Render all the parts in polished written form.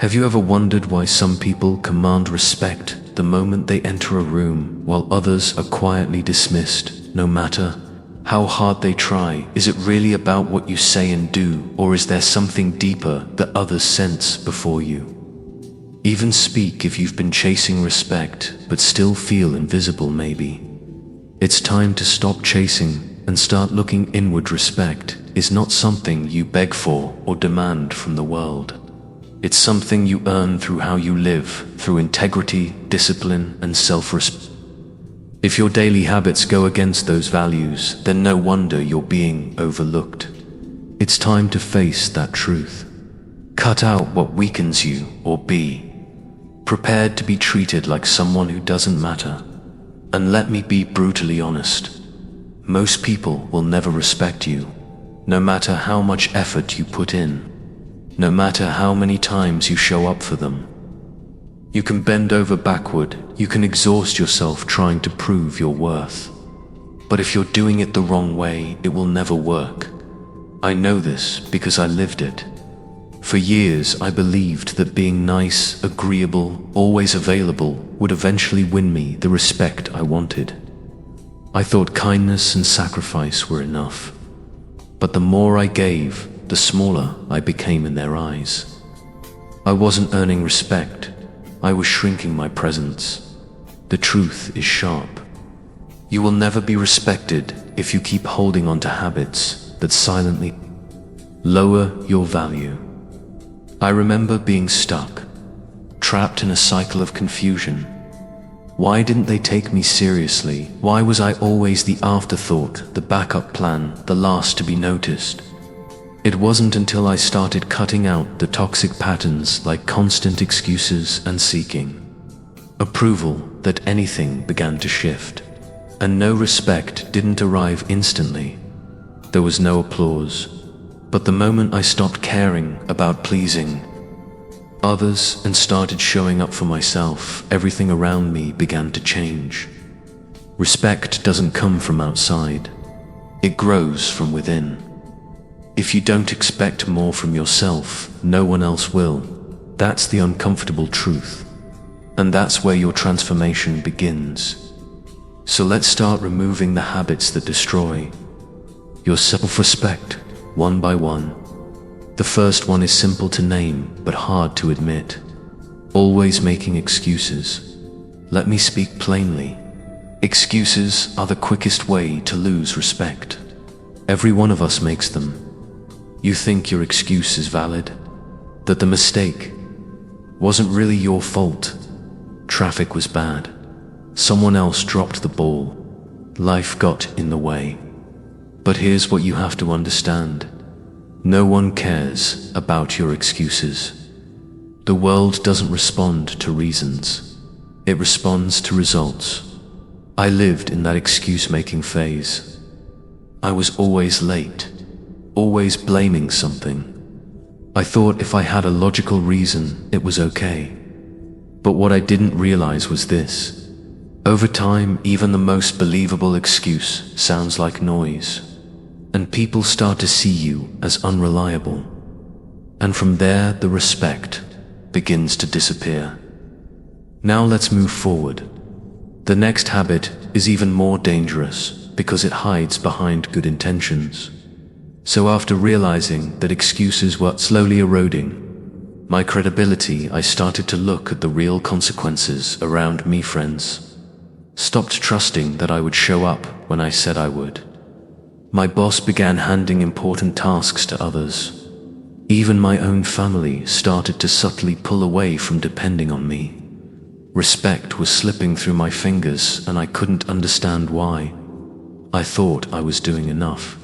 Have you ever wondered why some people command respect the moment they enter a room, while others are quietly dismissed, no matter how hard they try? Is it really about what you say and do, or is there something deeper that others sense before you even speak? If you've been chasing respect, but still feel invisible, maybe it's time to stop chasing and start looking inward. Respect is not something you beg for or demand from the world. It's something you earn through how you live, through integrity, discipline, and self-respect. If your daily habits go against those values, then no wonder you're being overlooked. It's time to face that truth. Cut out what weakens you, or be prepared to be treated like someone who doesn't matter. And let me be brutally honest. Most people will never respect you, no matter how much effort you put in, no matter how many times you show up for them. You can bend over backward, you can exhaust yourself trying to prove your worth. But if you're doing it the wrong way, it will never work. I know this because I lived it. For years, I believed that being nice, agreeable, always available would eventually win me the respect I wanted. I thought kindness and sacrifice were enough. But the more I gave, the smaller I became in their eyes. I wasn't earning respect, I was shrinking my presence. The truth is sharp. You will never be respected if you keep holding on to habits that silently lower your value. I remember being stuck, trapped in a cycle of confusion. Why didn't they take me seriously? Why was I always the afterthought, the backup plan, the last to be noticed? It wasn't until I started cutting out the toxic patterns like constant excuses and seeking approval that anything began to shift. And no, respect didn't arrive instantly. There was no applause. But the moment I stopped caring about pleasing others and started showing up for myself, everything around me began to change. Respect doesn't come from outside. It grows from within. If you don't expect more from yourself, no one else will. That's the uncomfortable truth. And that's where your transformation begins. So let's start removing the habits that destroy your self-respect, one by one. The first one is simple to name, but hard to admit. Always making excuses. Let me speak plainly. Excuses are the quickest way to lose respect. Every one of us makes them. You think your excuse is valid, that the mistake wasn't really your fault. Traffic was bad. Someone else dropped the ball. Life got in the way. But here's what you have to understand. No one cares about your excuses. The world doesn't respond to reasons. It responds to results. I lived in that excuse-making phase. I was always late, always blaming something. I thought if I had a logical reason, it was okay. But what I didn't realize was this. Over time, even the most believable excuse sounds like noise. And people start to see you as unreliable. And from there, the respect begins to disappear. Now let's move forward. The next habit is even more dangerous because it hides behind good intentions. So after realizing that excuses were slowly eroding my credibility, I started to look at the real consequences around me. Friends stopped trusting that I would show up when I said I would. My boss began handing important tasks to others. Even my own family started to subtly pull away from depending on me. Respect was slipping through my fingers and I couldn't understand why. I thought I was doing enough.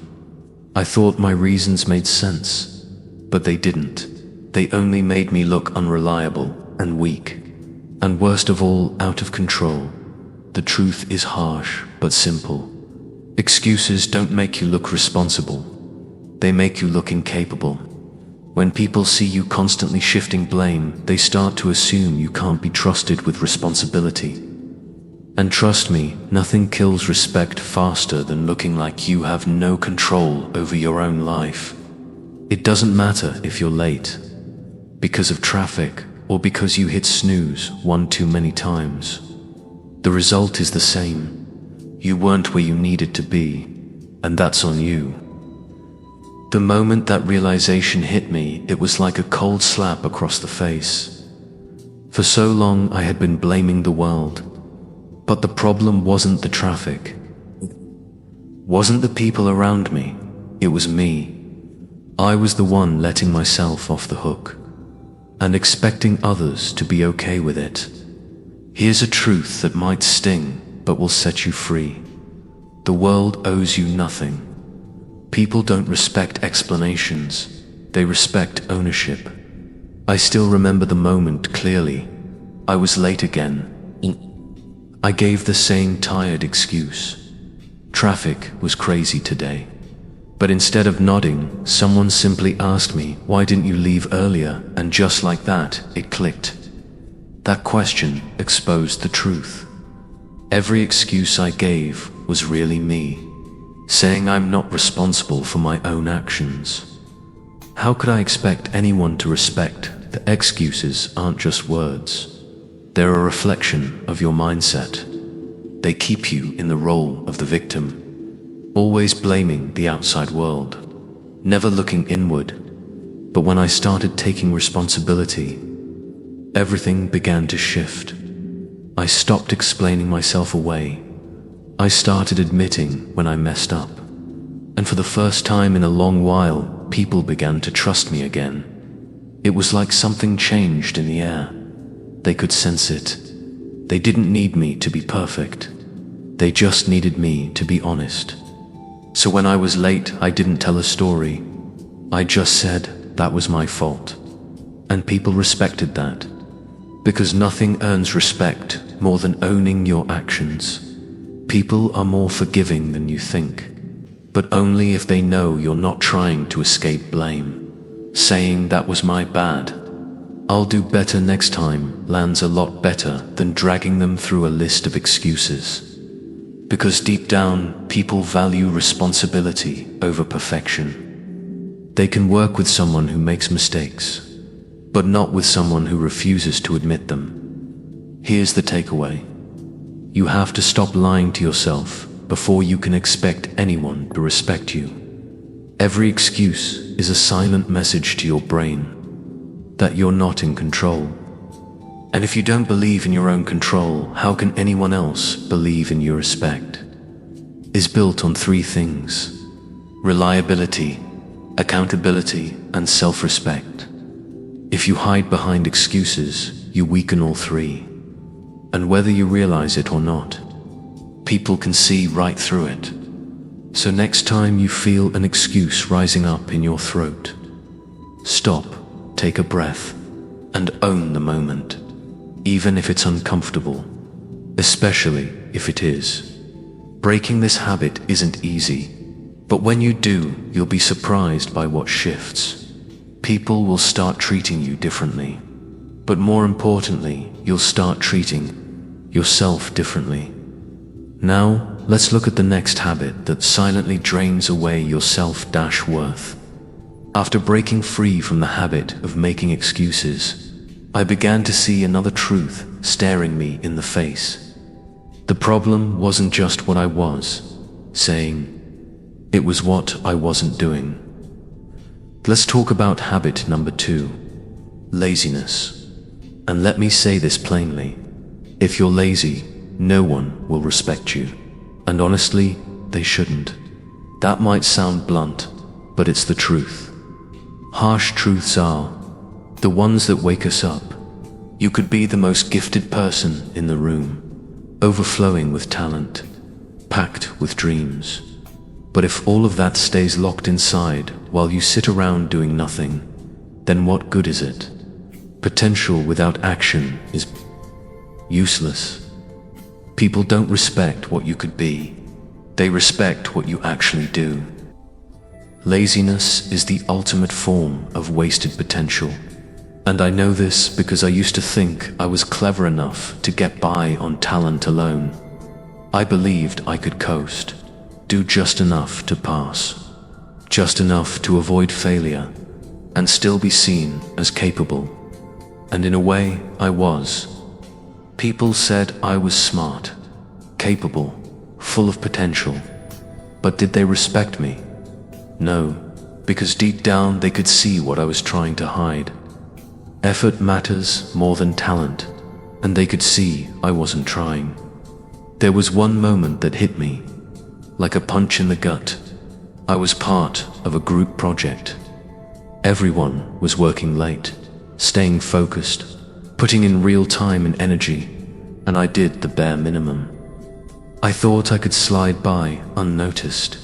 I thought my reasons made sense, but they didn't. They only made me look unreliable and weak. And worst of all, out of control. The truth is harsh, but simple. Excuses don't make you look responsible. They make you look incapable. When people see you constantly shifting blame, they start to assume you can't be trusted with responsibility. And trust me, nothing kills respect faster than looking like you have no control over your own life. It doesn't matter if you're late, because of traffic, or because you hit snooze one too many times. The result is the same. You weren't where you needed to be, and that's on you. The moment that realization hit me, it was like a cold slap across the face. For so long I had been blaming the world, but the problem wasn't the traffic. Wasn't the people around me, it was me. I was the one letting myself off the hook, and expecting others to be okay with it. Here's a truth that might sting, but will set you free. The world owes you nothing. People don't respect explanations, they respect ownership. I still remember the moment clearly. I was late again. I gave the same tired excuse. Traffic was crazy today. But instead of nodding, someone simply asked me, "Why didn't you leave earlier?" And just like that, it clicked. That question exposed the truth. Every excuse I gave was really me, saying I'm not responsible for my own actions. How could I expect anyone to respect that excuses aren't just words? They're a reflection of your mindset. They keep you in the role of the victim, always blaming the outside world, never looking inward. But when I started taking responsibility, everything began to shift. I stopped explaining myself away. I started admitting when I messed up. And for the first time in a long while, people began to trust me again. It was like something changed in the air. They could sense it. They didn't need me to be perfect. They just needed me to be honest. So when I was late, I didn't tell a story. I just said that was my fault. And people respected that. Because nothing earns respect more than owning your actions. People are more forgiving than you think, but only if they know you're not trying to escape blame. Saying that was my bad, I'll do better next time, lands a lot better than dragging them through a list of excuses. Because deep down, people value responsibility over perfection. They can work with someone who makes mistakes, but not with someone who refuses to admit them. Here's the takeaway. You have to stop lying to yourself before you can expect anyone to respect you. Every excuse is a silent message to your brain that you're not in control. And if you don't believe in your own control, how can anyone else believe in your respect? Is built on three things: reliability, accountability, and self-respect. If you hide behind excuses, you weaken all three. And whether you realize it or not, people can see right through it. So next time you feel an excuse rising up in your throat, stop, take a breath, and own the moment, even if it's uncomfortable, especially if it is. Breaking this habit isn't easy, but when you do, you'll be surprised by what shifts. People will start treating you differently, but more importantly, you'll start treating yourself differently. Now, let's look at the next habit that silently drains away your self-worth. After breaking free from the habit of making excuses, I began to see another truth staring me in the face. The problem wasn't just what I was saying, it was what I wasn't doing. Let's talk about habit number 2, laziness. And let me say this plainly. If you're lazy, no one will respect you. And honestly, they shouldn't. That might sound blunt, but it's the truth. Harsh truths are the ones that wake us up. You could be the most gifted person in the room, overflowing with talent, packed with dreams. But if all of that stays locked inside while you sit around doing nothing, then what good is it? Potential without action is useless. People don't respect what you could be. They respect what you actually do. Laziness is the ultimate form of wasted potential. And I know this because I used to think I was clever enough to get by on talent alone. I believed I could coast, do just enough to pass, just enough to avoid failure, and still be seen as capable. And in a way, I was. People said I was smart, capable, full of potential. But did they respect me? No, because deep down they could see what I was trying to hide. Effort matters more than talent, and they could see I wasn't trying. There was one moment that hit me, like a punch in the gut. I was part of a group project. Everyone was working late, staying focused, putting in real time and energy, and I did the bare minimum. I thought I could slide by unnoticed,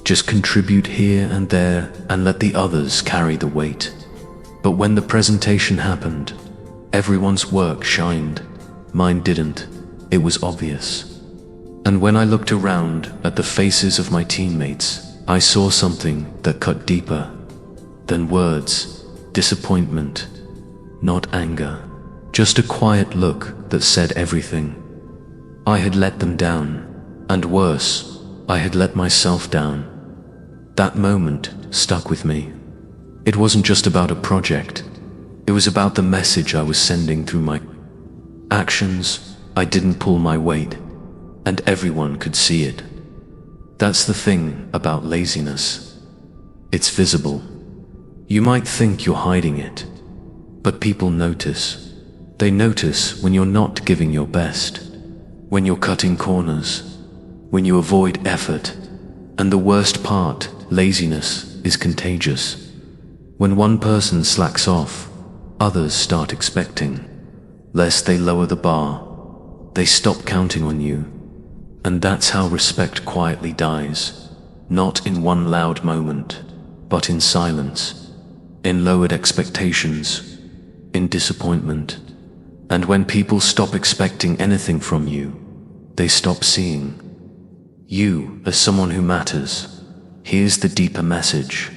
just contribute here and there and let the others carry the weight. But when the presentation happened, everyone's work shined. Mine didn't. It was obvious. And when I looked around at the faces of my teammates, I saw something that cut deeper than words. Disappointment, not anger. Just a quiet look that said everything. I had let them down, and worse, I had let myself down. That moment stuck with me. It wasn't just about a project. It was about the message I was sending through my actions. I didn't pull my weight, and everyone could see it. That's the thing about laziness. It's visible. You might think you're hiding it, but people notice. They notice when you're not giving your best, when you're cutting corners, when you avoid effort. And the worst part, laziness is contagious. When one person slacks off, others start expecting. Lest they lower the bar, they stop counting on you. And that's how respect quietly dies. Not in one loud moment, but in silence. In lowered expectations, in disappointment. And when people stop expecting anything from you, they stop seeing you as someone who matters. Here's the deeper message.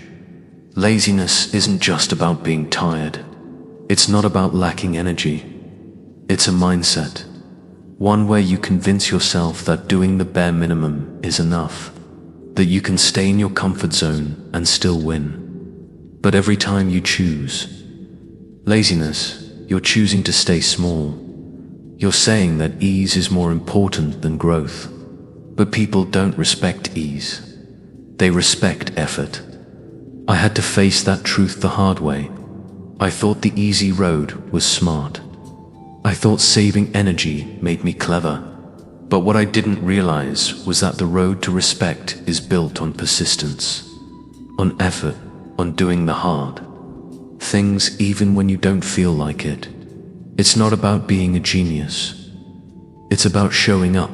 Laziness isn't just about being tired. It's not about lacking energy. It's a mindset. One where you convince yourself that doing the bare minimum is enough, that you can stay in your comfort zone and still win. But every time you choose laziness, you're choosing to stay small. You're saying that ease is more important than growth. But people don't respect ease. They respect effort. I had to face that truth the hard way. I thought the easy road was smart. I thought saving energy made me clever. But what I didn't realize was that the road to respect is built on persistence, on effort, on doing the hard things even when you don't feel like it. It's not about being a genius. It's about showing up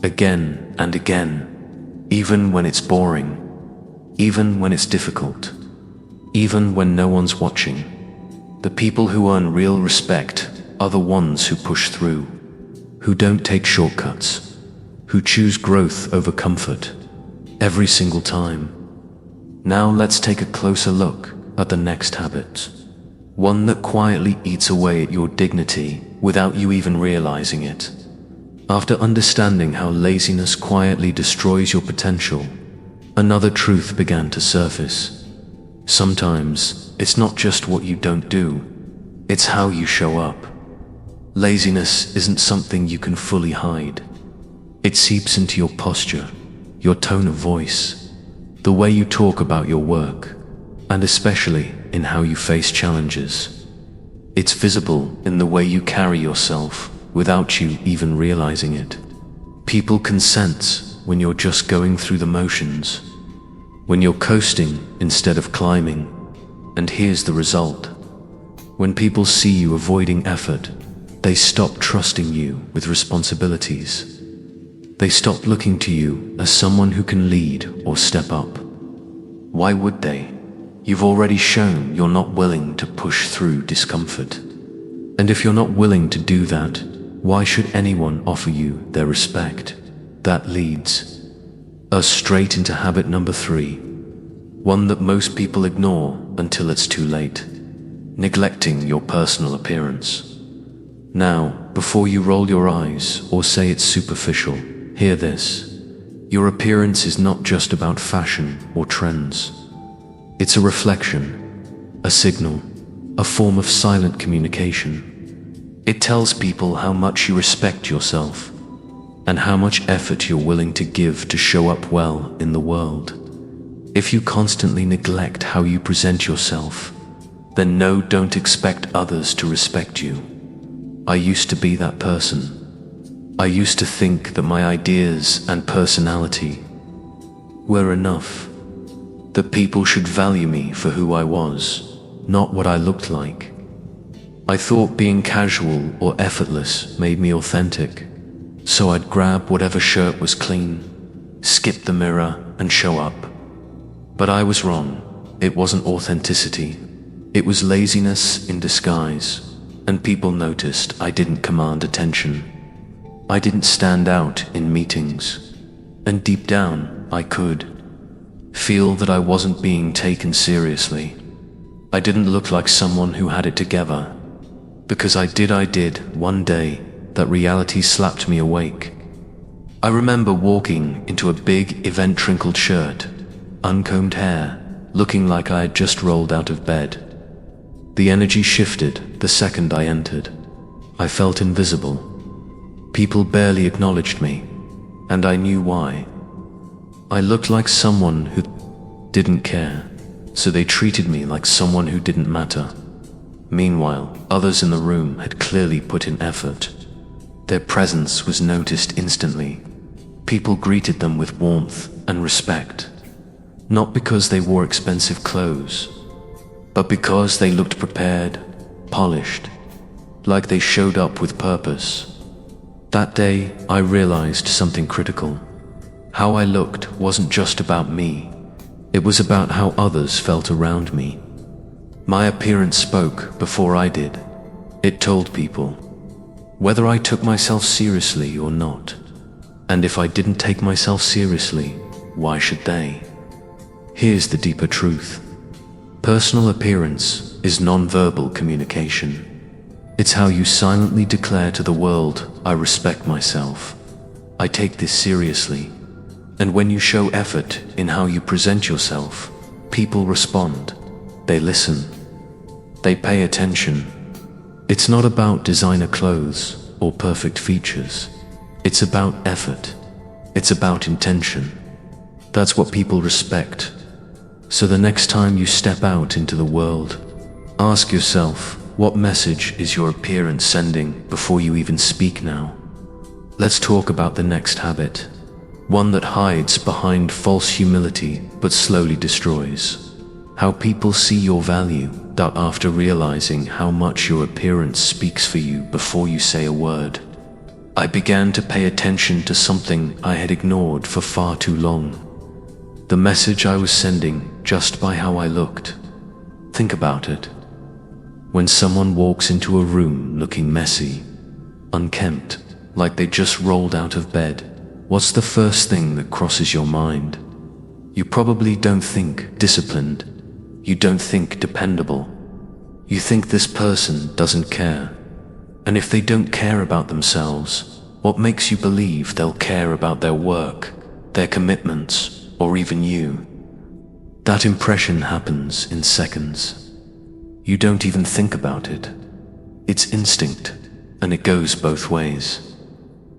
again and again, even when it's boring, even when it's difficult, even when no one's watching. The people who earn real respect are the ones who push through, who don't take shortcuts, who choose growth over comfort every single time. Now let's take a closer look at the next habit, one that quietly eats away at your dignity without you even realizing it. After understanding how laziness quietly destroys your potential, another truth began to surface. Sometimes it's not just what you don't do, it's how you show up. Laziness isn't something you can fully hide. It seeps into your posture, your tone of voice, the way you talk about your work, and especially in how you face challenges. It's visible in the way you carry yourself without you even realizing it. People can sense when you're just going through the motions, when you're coasting instead of climbing. And here's the result. When people see you avoiding effort, they stop trusting you with responsibilities. They stop looking to you as someone who can lead or step up. Why would they? You've already shown you're not willing to push through discomfort. And if you're not willing to do that, why should anyone offer you their respect? That leads us straight into habit number 3, one that most people ignore until it's too late: neglecting your personal appearance. Now, before you roll your eyes or say it's superficial, hear this. Your appearance is not just about fashion or trends. It's a reflection. a signal, a form of silent communication. It tells people how much you respect yourself and how much effort you're willing to give to show up well in the world. If you constantly neglect how you present yourself, then don't expect others to respect you. I used to be that person. I used to think that my ideas and personality were enough, that people should value me for who I was, not what I looked like. I thought being casual or effortless made me authentic, so I'd grab whatever shirt was clean, skip the mirror, and show up. But I was wrong. It wasn't authenticity. It was laziness in disguise, and people noticed I didn't command attention. I didn't stand out in meetings, and deep down I could feel that I wasn't being taken seriously. I didn't look like someone who had it together. Because I did, one day, that reality slapped me awake. I remember walking into a big event-wrinkled shirt, uncombed hair, looking like I had just rolled out of bed. The energy shifted the second I entered. I felt invisible. People barely acknowledged me, and I knew why. I looked like someone who didn't care, so they treated me like someone who didn't matter. Meanwhile, others in the room had clearly put in effort. Their presence was noticed instantly. People greeted them with warmth and respect, not because they wore expensive clothes, but because they looked prepared, polished, like they showed up with purpose. That day, I realized something critical. How I looked wasn't just about me. It was about how others felt around me. My appearance spoke before I did. It told people whether I took myself seriously or not. And if I didn't take myself seriously, why should they? Here's the deeper truth. Personal appearance is non-verbal communication. It's how you silently declare to the world, I respect myself. I take this seriously. And when you show effort in how you present yourself, people respond. They listen. They pay attention. It's not about designer clothes or perfect features. It's about effort. It's about intention. That's what people respect. So the next time you step out into the world, ask yourself, what message is your appearance sending before you even speak now? Let's talk about the next habit. One that hides behind false humility but slowly destroys. How people see your value after realizing how much your appearance speaks for you before you say a word. I began to pay attention to something I had ignored for far too long. The message I was sending just by how I looked. Think about it. When someone walks into a room looking messy, unkempt, like they just rolled out of bed, what's the first thing that crosses your mind? You probably don't think disciplined. You don't think dependable. You think this person doesn't care. And if they don't care about themselves, what makes you believe they'll care about their work, their commitments, or even you? That impression happens in seconds. You don't even think about it. It's instinct, and it goes both ways.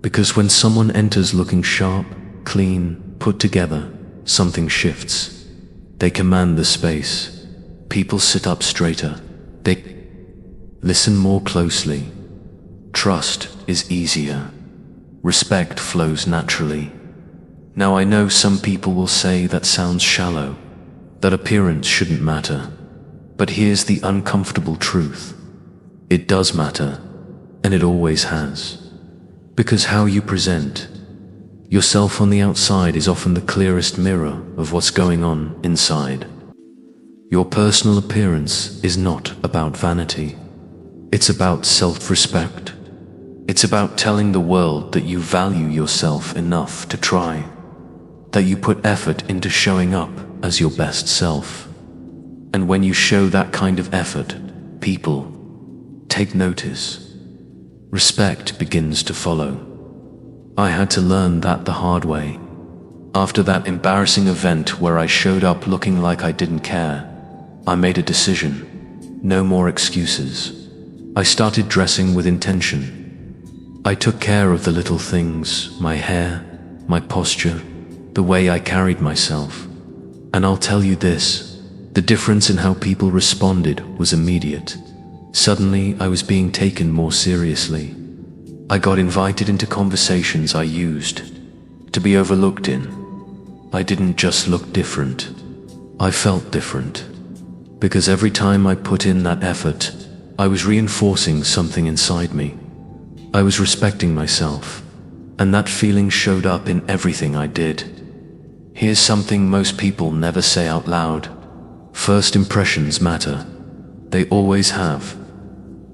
Because when someone enters looking sharp, clean, put together, something shifts. They command the space. People sit up straighter. They listen more closely. Trust is easier. Respect flows naturally. Now I know some people will say that sounds shallow, that appearance shouldn't matter. But here's the uncomfortable truth. It does matter, and it always has. Because how you present yourself on the outside is often the clearest mirror of what's going on inside. Your personal appearance is not about vanity. It's about self-respect. It's about telling the world that you value yourself enough to try, that you put effort into showing up as your best self. And when you show that kind of effort, people take notice. Respect begins to follow. I had to learn that the hard way. After that embarrassing event where I showed up looking like I didn't care, I made a decision. No more excuses. I started dressing with intention. I took care of the little things, my hair, my posture, the way I carried myself. And I'll tell you this, the difference in how people responded was immediate. Suddenly, I was being taken more seriously. I got invited into conversations I used to be overlooked in. I didn't just look different, I felt different. Because every time I put in that effort, I was reinforcing something inside me. I was respecting myself, and that feeling showed up in everything I did. Here's something most people never say out loud. First impressions matter. They always have.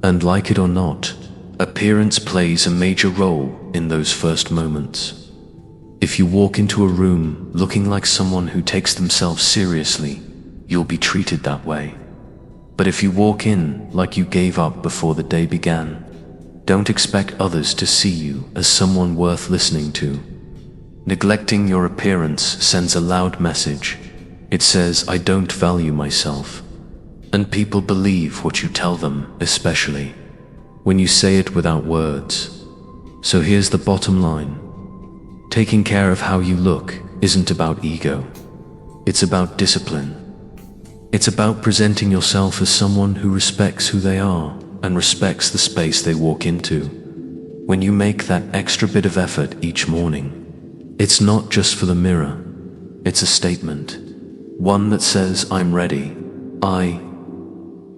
And like it or not, appearance plays a major role in those first moments. If you walk into a room looking like someone who takes themselves seriously, you'll be treated that way. But if you walk in like you gave up before the day began, don't expect others to see you as someone worth listening to. Neglecting your appearance sends a loud message. It says, I don't value myself. And people believe what you tell them, especially when you say it without words. So here's the bottom line. Taking care of how you look isn't about ego. It's about discipline. It's about presenting yourself as someone who respects who they are and respects the space they walk into. When you make that extra bit of effort each morning, it's not just for the mirror, it's a statement. One that says, I'm ready, I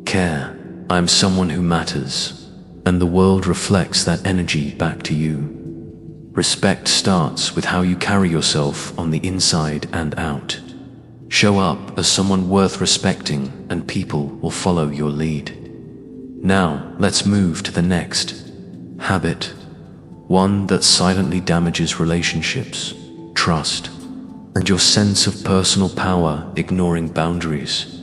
care, I'm someone who matters, and the world reflects that energy back to you. Respect starts with how you carry yourself on the inside and out. Show up as someone worth respecting, and people will follow your lead. Now, let's move to the next habit, one that silently damages relationships, trust, and your sense of personal power. Ignoring boundaries.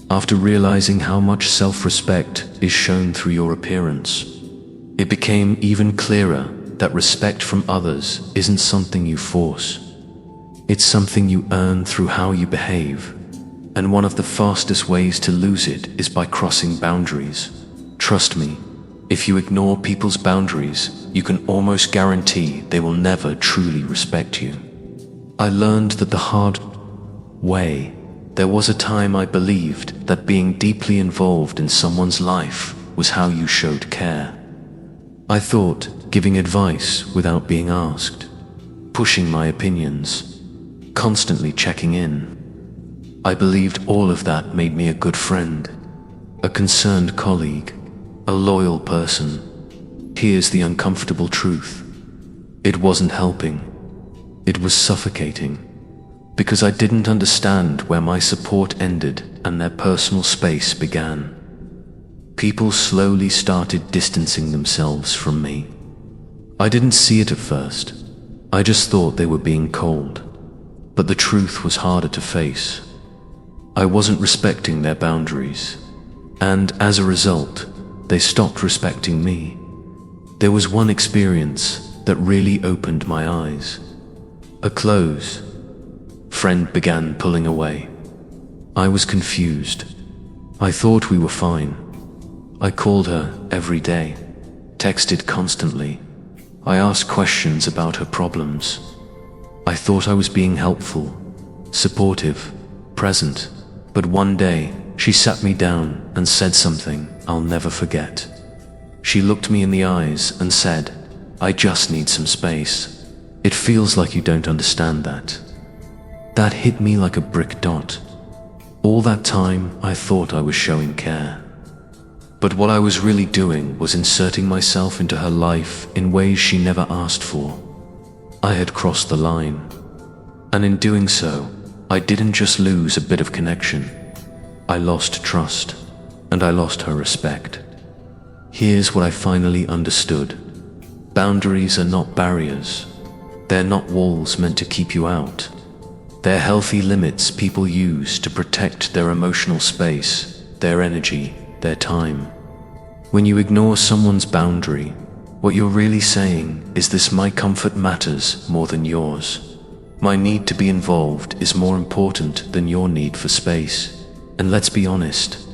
After realizing how much self-respect is shown through your appearance, it became even clearer that respect from others isn't something you force. It's something you earn through how you behave. And one of the fastest ways to lose it is by crossing boundaries. Trust me, if you ignore people's boundaries, you can almost guarantee they will never truly respect you. I learned that the hard way. There was a time I believed that being deeply involved in someone's life was how you showed care. I thought giving advice without being asked, pushing my opinions, constantly checking in. I believed all of that made me a good friend, a concerned colleague, a loyal person. Here's the uncomfortable truth. It wasn't helping. It was suffocating. Because I didn't understand where my support ended and their personal space began. People slowly started distancing themselves from me. I didn't see it at first. I just thought they were being cold. But the truth was harder to face. I wasn't respecting their boundaries. And as a result, they stopped respecting me. There was one experience that really opened my eyes. A close friend began pulling away. I was confused. I thought we were fine. I called her every day, texted constantly. I asked questions about her problems. I thought I was being helpful, supportive, present. But one day, she sat me down and said something I'll never forget. She looked me in the eyes and said, I just need some space. It feels like you don't understand that. That hit me like a brick dot. All that time, I thought I was showing care. But what I was really doing was inserting myself into her life in ways she never asked for. I had crossed the line. And in doing so, I didn't just lose a bit of connection. I lost trust, and I lost her respect. Here's what I finally understood. Boundaries are not barriers. They're not walls meant to keep you out. They're healthy limits people use to protect their emotional space, their energy, their time. When you ignore someone's boundary, what you're really saying is this: my comfort matters more than yours. My need to be involved is more important than your need for space. And let's be honest,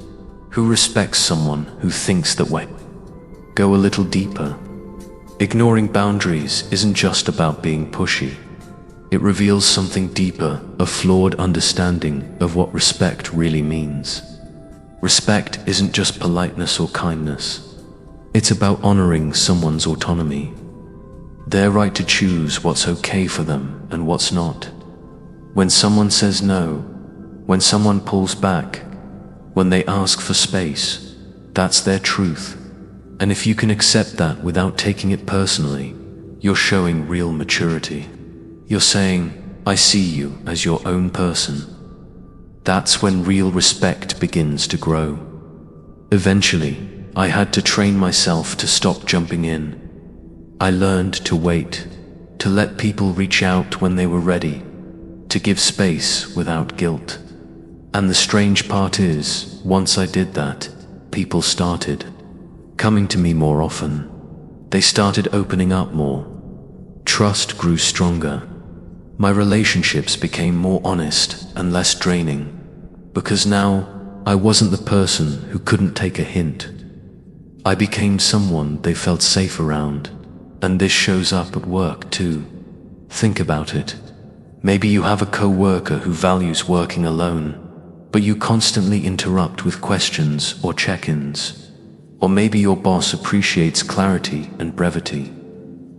Who respects someone who thinks that way? Go a little deeper. Ignoring boundaries isn't just about being pushy. It reveals something deeper, a flawed understanding of what respect really means. Respect isn't just politeness or kindness. It's about honoring someone's autonomy, their right to choose what's okay for them and what's not. When someone says no, when someone pulls back, when they ask for space, that's their truth. And if you can accept that without taking it personally, you're showing real maturity. You're saying, I see you as your own person. That's when real respect begins to grow. Eventually, I had to train myself to stop jumping in. I learned to wait, to let people reach out when they were ready, to give space without guilt. And the strange part is, once I did that, people started coming to me more often. They started opening up more. Trust grew stronger. My relationships became more honest and less draining, because now I wasn't the person who couldn't take a hint. I became someone they felt safe around, and this shows up at work too. Think about it. Maybe you have a co-worker who values working alone, but you constantly interrupt with questions or check-ins. Or maybe your boss appreciates clarity and brevity,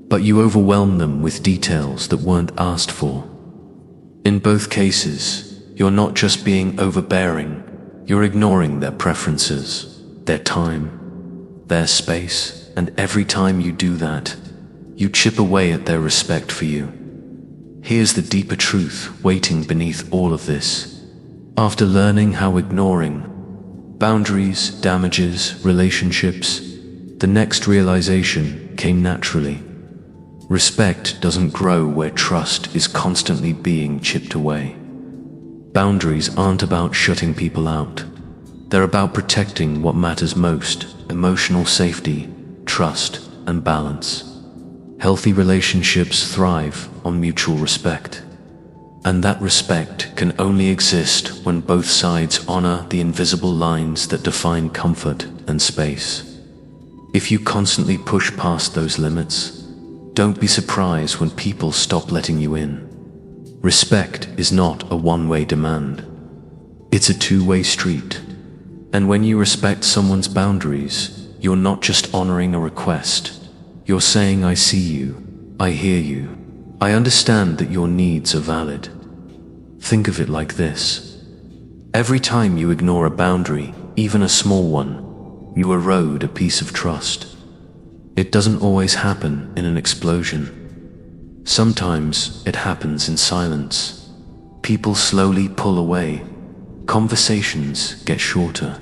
but you overwhelm them with details that weren't asked for. In both cases, you're not just being overbearing, you're ignoring their preferences, their time, their space, and every time you do that, you chip away at their respect for you. Here's the deeper truth waiting beneath all of this. After learning how ignoring boundaries damages relationships, the next realization came naturally. Respect doesn't grow where trust is constantly being chipped away. Boundaries aren't about shutting people out. They're about protecting what matters most: emotional safety, trust, and balance. Healthy relationships thrive on mutual respect. And that respect can only exist when both sides honor the invisible lines that define comfort and space. If you constantly push past those limits, don't be surprised when people stop letting you in. Respect is not a one-way demand. It's a two-way street. And when you respect someone's boundaries, you're not just honoring a request. You're saying, I see you, I hear you, I understand that your needs are valid. Think of it like this. Every time you ignore a boundary, even a small one, you erode a piece of trust. It doesn't always happen in an explosion. Sometimes it happens in silence. People slowly pull away. Conversations get shorter.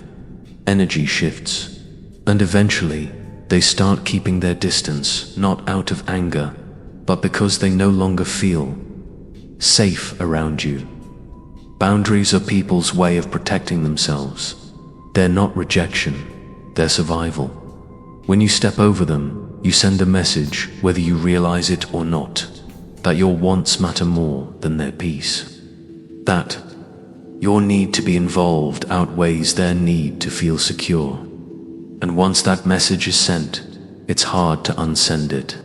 Energy shifts. And eventually, they start keeping their distance, not out of anger, but because they no longer feel safe around you. Boundaries are people's way of protecting themselves. They're not rejection, they're survival. When you step over them, you send a message, whether you realize it or not, that your wants matter more than their peace. That your need to be involved outweighs their need to feel secure. And once that message is sent, it's hard to unsend it.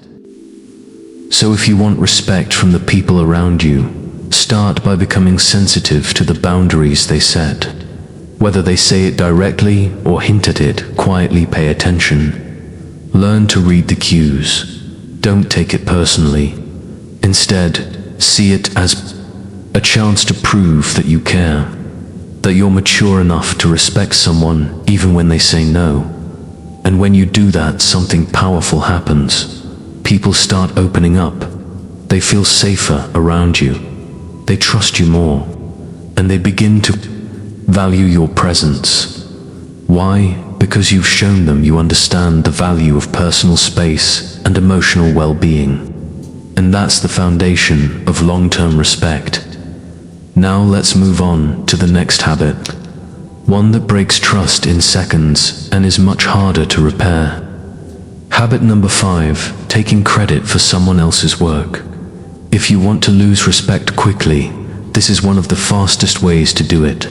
So if you want respect from the people around you, start by becoming sensitive to the boundaries they set. Whether they say it directly or hint at it, quietly pay attention. Learn to read the cues. Don't take it personally. Instead, see it as a chance to prove that you care, that you're mature enough to respect someone even when they say no. And when you do that, something powerful happens. People start opening up. They feel safer around you. They trust you more. And they begin to value your presence. Why? Because you've shown them you understand the value of personal space and emotional well-being. And that's the foundation of long-term respect. Now let's move on to the next habit. One that breaks trust in seconds and is much harder to repair. Habit number 5, taking credit for someone else's work. If you want to lose respect quickly, this is one of the fastest ways to do it.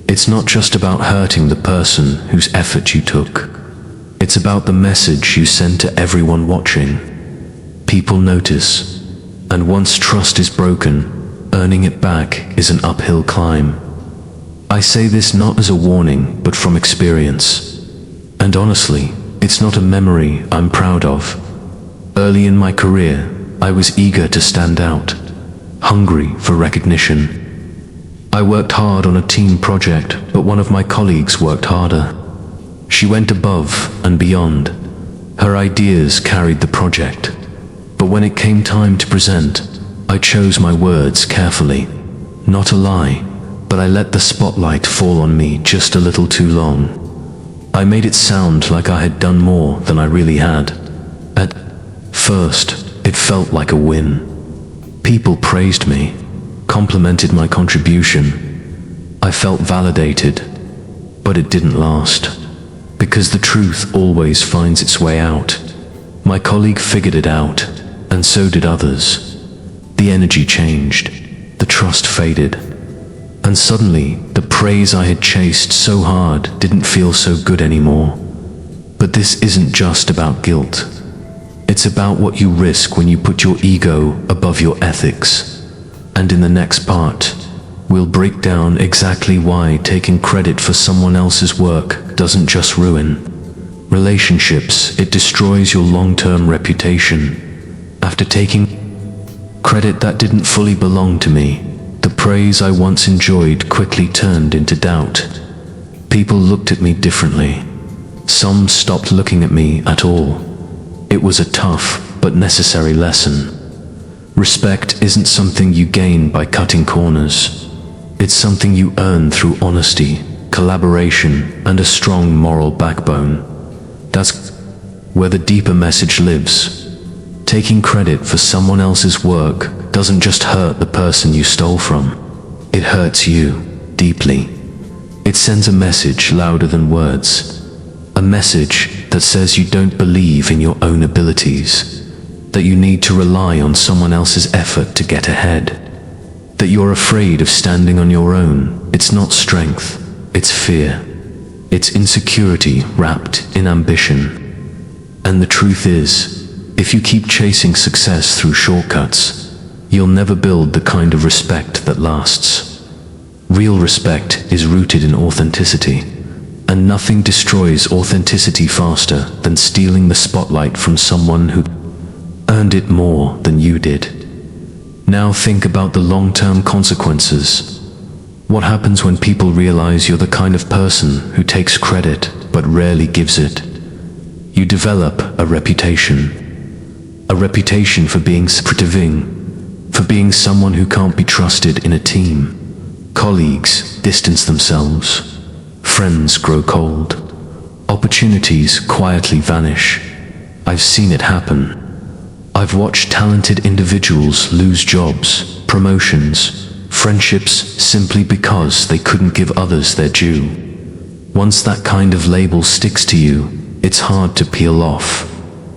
It's not just about hurting the person whose effort you took. It's about the message you send to everyone watching. People notice, and once trust is broken, earning it back is an uphill climb. I say this not as a warning, but from experience. And honestly, it's not a memory I'm proud of. Early in my career, I was eager to stand out, hungry for recognition. I worked hard on a team project, but one of my colleagues worked harder. She went above and beyond. Her ideas carried the project. But when it came time to present, I chose my words carefully. Not a lie, but I let the spotlight fall on me just a little too long. I made it sound like I had done more than I really had. At first, it felt like a win. People praised me, complimented my contribution. I felt validated, but it didn't last. Because the truth always finds its way out. My colleague figured it out, and so did others. The energy changed, the trust faded, and suddenly the praise I had chased so hard didn't feel so good anymore. But this isn't just about guilt. It's about what you risk when you put your ego above your ethics. And in the next part, we'll break down exactly why taking credit for someone else's work doesn't just ruin relationships, it destroys your long-term reputation. After taking credit that didn't fully belong to me, the praise I once enjoyed quickly turned into doubt. People looked at me differently. Some stopped looking at me at all. It was a tough but necessary lesson. Respect isn't something you gain by cutting corners. It's something you earn through honesty, collaboration, and a strong moral backbone. That's where the deeper message lives. Taking credit for someone else's work doesn't just hurt the person you stole from. It hurts you deeply. It sends a message louder than words. A message that says you don't believe in your own abilities. That you need to rely on someone else's effort to get ahead. That you're afraid of standing on your own. It's not strength, it's fear. It's insecurity wrapped in ambition. And the truth is, if you keep chasing success through shortcuts, you'll never build the kind of respect that lasts. Real respect is rooted in authenticity, and nothing destroys authenticity faster than stealing the spotlight from someone who earned it more than you did. Now think about the long-term consequences. What happens when people realize you're the kind of person who takes credit but rarely gives it? You develop a reputation. A reputation for being forgiving, for being someone who can't be trusted in a team. Colleagues distance themselves. Friends grow cold. Opportunities quietly vanish. I've seen it happen. I've watched talented individuals lose jobs, promotions, friendships simply because they couldn't give others their due. Once that kind of label sticks to you, it's hard to peel off.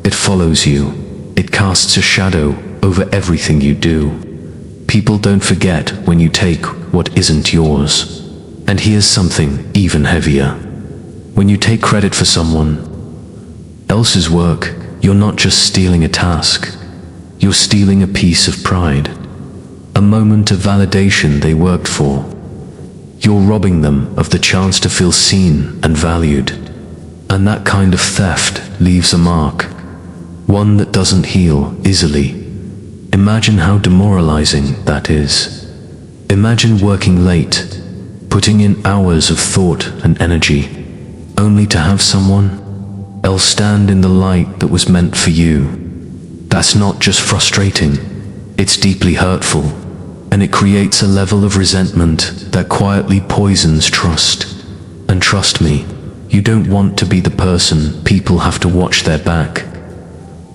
It follows you. It casts a shadow over everything you do. People don't forget when you take what isn't yours. And here's something even heavier. When you take credit for someone else's work, you're not just stealing a task. You're stealing a piece of pride. A moment of validation they worked for. You're robbing them of the chance to feel seen and valued. And that kind of theft leaves a mark. One that doesn't heal easily. Imagine how demoralizing that is. Imagine working late, putting in hours of thought and energy, only to have someone else stand in the light that was meant for you. That's not just frustrating, it's deeply hurtful, and it creates a level of resentment that quietly poisons trust. And trust me, you don't want to be the person people have to watch their back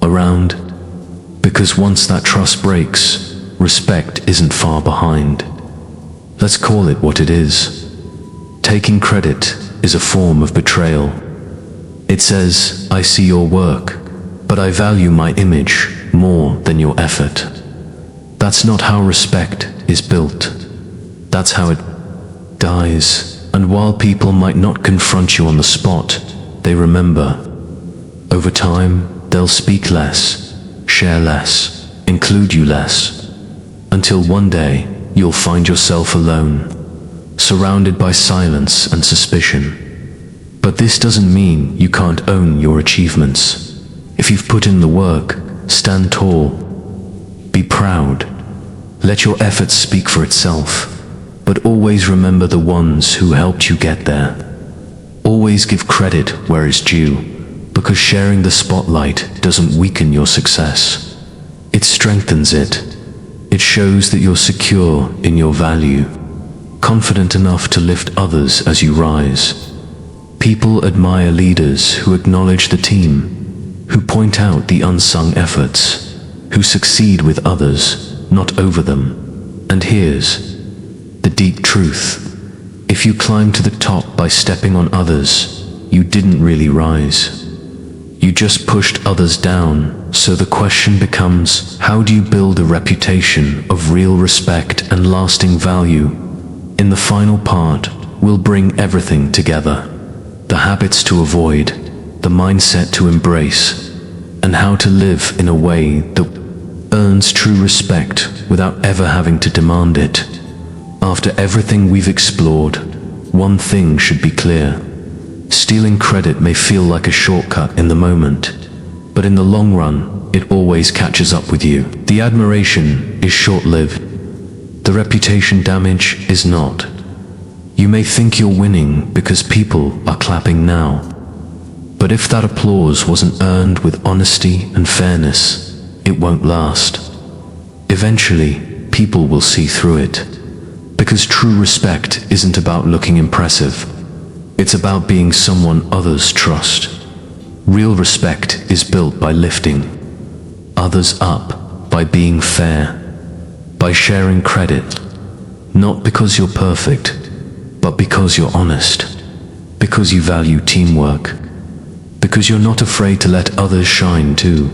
around, because once that trust breaks, respect isn't far behind. Let's call it what it is. Taking credit is a form of betrayal. It says, I see your work, but I value my image more than your effort. That's not how respect is built. That's how it dies. And while people might not confront you on the spot, they remember. Over time, they'll speak less, share less, include you less, until one day you'll find yourself alone, surrounded by silence and suspicion. But this doesn't mean you can't own your achievements. If you've put in the work, stand tall, be proud, let your efforts speak for itself. But always remember the ones who helped you get there. Always give credit where it's due, because sharing the spotlight doesn't weaken your success. It strengthens it. It shows that you're secure in your value, confident enough to lift others as you rise. People admire leaders who acknowledge the team, who point out the unsung efforts, who succeed with others, not over them. And here's the deep truth. If you climb to the top by stepping on others, you didn't really rise. You just pushed others down. So the question becomes, how do you build a reputation of real respect and lasting value? In the final part, we'll bring everything together. The habits to avoid, the mindset to embrace, and how to live in a way that earns true respect without ever having to demand it. After everything we've explored, one thing should be clear. Stealing credit may feel like a shortcut in the moment, but in the long run, it always catches up with you. The admiration is short-lived. The reputation damage is not. You may think you're winning because people are clapping now. But if that applause wasn't earned with honesty and fairness, it won't last. Eventually, people will see through it. Because true respect isn't about looking impressive. It's about being someone others trust. Real respect is built by lifting others up, by being fair, by sharing credit, not because you're perfect, but because you're honest, because you value teamwork, because you're not afraid to let others shine too.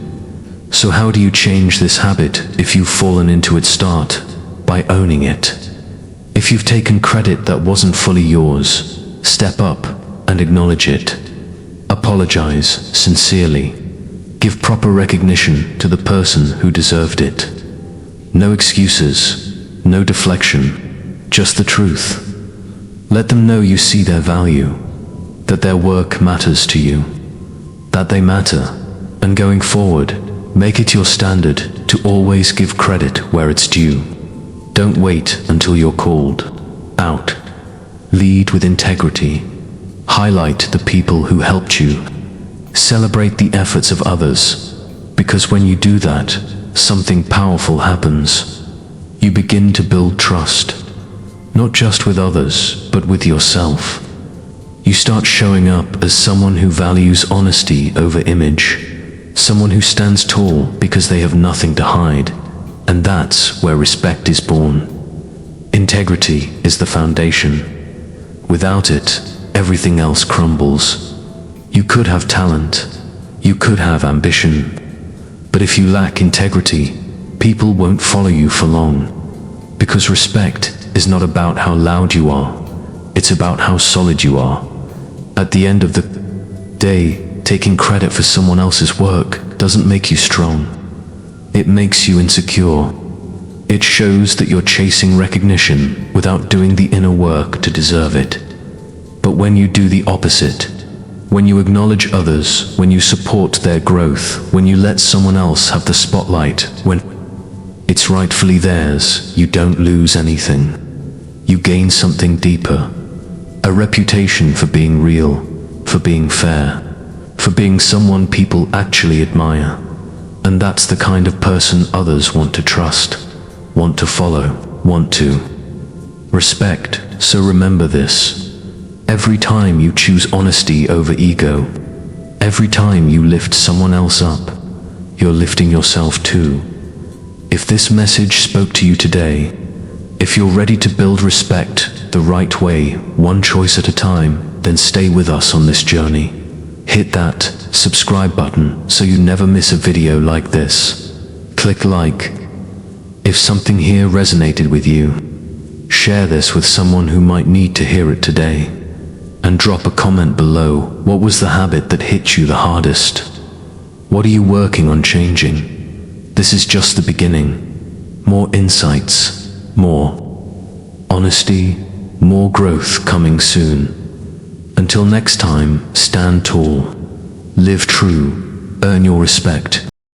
So how do you change this habit if you've fallen into it? Start by owning it. If you've taken credit that wasn't fully yours, step up and acknowledge it. Apologize sincerely. Give proper recognition to the person who deserved it. No excuses, no deflection, just the truth. Let them know you see their value, that their work matters to you, that they matter, and going forward, make it your standard to always give credit where it's due. Don't wait until you're called out. Lead with integrity. Highlight the people who helped you. Celebrate the efforts of others, because when you do that, something powerful happens. You begin to build trust, not just with others, but with yourself. You start showing up as someone who values honesty over image, someone who stands tall because they have nothing to hide. And that's where respect is born. Integrity is the foundation. Without it, everything else crumbles. You could have talent, you could have ambition, but if you lack integrity, people won't follow you for long. Because respect is not about how loud you are, it's about how solid you are. At the end of the day, taking credit for someone else's work doesn't make you strong. It makes you insecure. It shows that you're chasing recognition without doing the inner work to deserve it. But when you do the opposite, when you acknowledge others, when you support their growth, when you let someone else have the spotlight, when it's rightfully theirs, you don't lose anything. You gain something deeper. A reputation for being real, for being fair, for being someone people actually admire. And that's the kind of person others want to trust, want to follow, want to respect. So remember this. Every time you choose honesty over ego, every time you lift someone else up, you're lifting yourself too. If this message spoke to you today, if you're ready to build respect the right way, one choice at a time, then stay with us on this journey. Hit that subscribe button so you never miss a video like this. Click like if something here resonated with you. Share this with someone who might need to hear it today. And drop a comment below. What was the habit that hit you the hardest? What are you working on changing? This is just the beginning. More insights, more honesty, more growth coming soon. Until next time, stand tall, live true, earn your respect,